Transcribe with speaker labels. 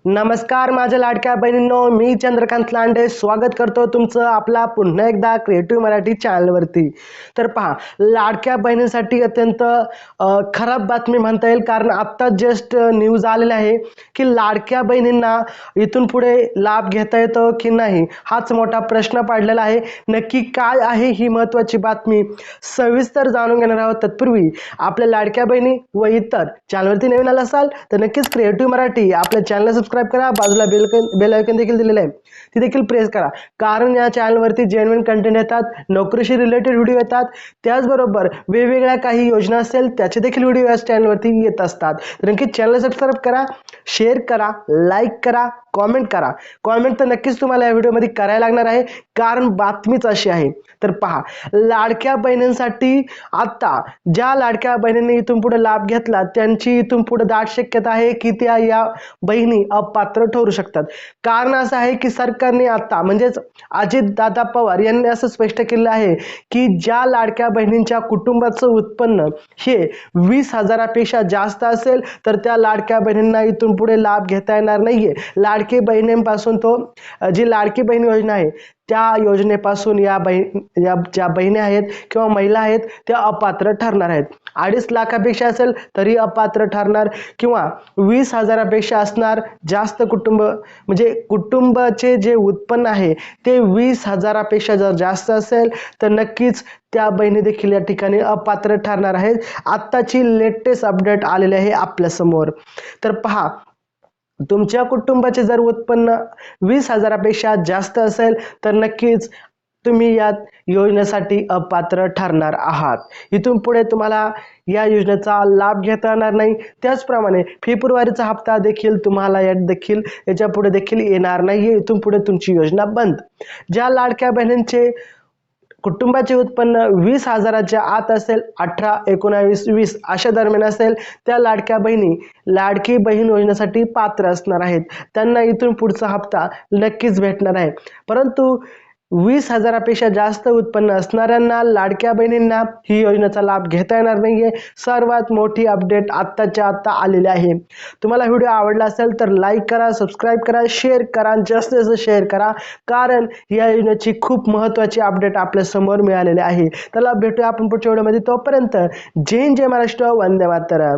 Speaker 1: नमस्कार माझ्या लाडक्या बहिणींनो, मी चंद्रकांत लांडे स्वागत करतो तुमचं आपला पुन्हा एकदा क्रिएटिव्ह मराठी चॅनलवरती। तर पहा, लाडक्या बहिणींसाठी अत्यंत खराब बातमी म्हणता येईल, कारण आत्ता जस्ट न्यूज आलेला आहे की लाडक्या बहिणींना इथून पुढे लाभ घेता येतो की नाही, हाच मोठा प्रश्न पडलेला आहे। नक्की काय आहे ही महत्त्वाची बातमी सविस्तर जाणून घेणार आहोत। तत्पूर्वी आपल्या लाडक्या बहिणी व इतर चॅनलवरती नवीन आला असाल तर नक्कीच क्रिएटिव्ह मराठी आपल्या चॅनलला सबस्क्राइब करा, बाजूला बेल आयकॉन देखील दिलेला आहे ती देखील प्रेस करा, कारण या चॅनलवरती जेन्युइन कंटेंट येतात, नोकरीशी रिलेटेड व्हिडिओ येतात, त्याचबरोबर वेगवेगळ्या काही योजना असेल त्याचे देखील व्हिडिओ या चॅनलवरती येत असतात। तर नक्की चॅनल सबस्क्राइब करा, शेअर करा, लाईक करा, कमेंट करा। कमेंट तर नक्कीच तुम्हाला या व्हिडिओमध्ये करायला लागणार आहे, कारण बातमीच अशी आहे। तर पहा, लाडक्या बहिणींसाठी आता ज्या लाडक्या बहिणींनी इथून पुढे लाभ घेतला त्यांची इथून पुढे दाट शक्यता आहे की त्या या बहिणी अपात्र ठरू शकतात। कारण असं आहे की सरकारने आता म्हणजेच अजितदादा पवार यांनी असं स्पष्ट केलं आहे की ज्या लाडक्या बहिणींच्या कुटुंबाचं उत्पन्न हे 20,000पेक्षा जास्त असेल तर त्या लाडक्या बहिणींना इथून पुढे लाभ घेता येणार नाहीये। लाडकी बहिणींपासून तो जी लाडकी बहीण योजना आहे त्या योजनेपासून या ज्या बहिणी आहेत किंवा महिला आहेत त्या अपात्र ठरणार आहेत। 2.5 लाखापेक्षा असेल तरी अपात्र ठरणार, किंवा 20,000पेक्षा असणार जास्त कुटुंब, म्हणजे कुटुंबाचे जे उत्पन्न आहे ते 20,000पेक्षा जर जास्त असेल तर नक्कीच त्या बहिणी देखील या ठिकाणी अपात्र ठरणार आहेत। आत्ताची लेटेस्ट अपडेट आलेली आहे आपल्या समोर। तर पहा, तुमच्या कुटुंबाचे जर उत्पन्न 20,000पेक्षा जास्त असेल तर नक्कीच तुम्ही या योजनेसाठी अपात्र ठरणार आहात। इथून पुढे तुम्हाला या योजनेचा लाभ घेता येणार नाही। त्याचप्रमाणे फेब्रुवारीचा हप्ता देखील तुम्हाला याच्या पुढे देखील येणार नाही। इथून पुढे तुमची योजना बंद। ज्या लाडक्या बहिणींचे कुटुंबाचे उत्पन्न 20,000च्या आत असेल, 18, 19, 20 अशा दरम्यान असेल, त्या लाडक्या बहिणी लाडकी बहीण योजनेसाठी पात्र असणार आहेत। त्यांना इथून पुढचा हप्ता नक्कीच भेटणार आहे। परंतु 20,000पेक्षा जास्त उत्पन्न असणाऱ्यांना लाडक्या बहिणींना ही योजनेचा लाभ घेता येणार नाहीये। सर्वात मोठी अपडेट आत्ताच्या आत्ता आलेली आहे। तुम्हाला व्हिडिओ आवडला असेल तर लाईक करा, सबस्क्राइब करा, शेअर करा, जास्तीत जास्त शेअर करा, कारण या योजनेची खूप महत्त्वाची अपडेट आपल्या समोर मिळालेली आहे। त्याला भेटूया आपण पुढच्या व्हिडिओमध्ये। तोपर्यंत जय हिंद, जय महाराष्ट्र, वंदे मातरम।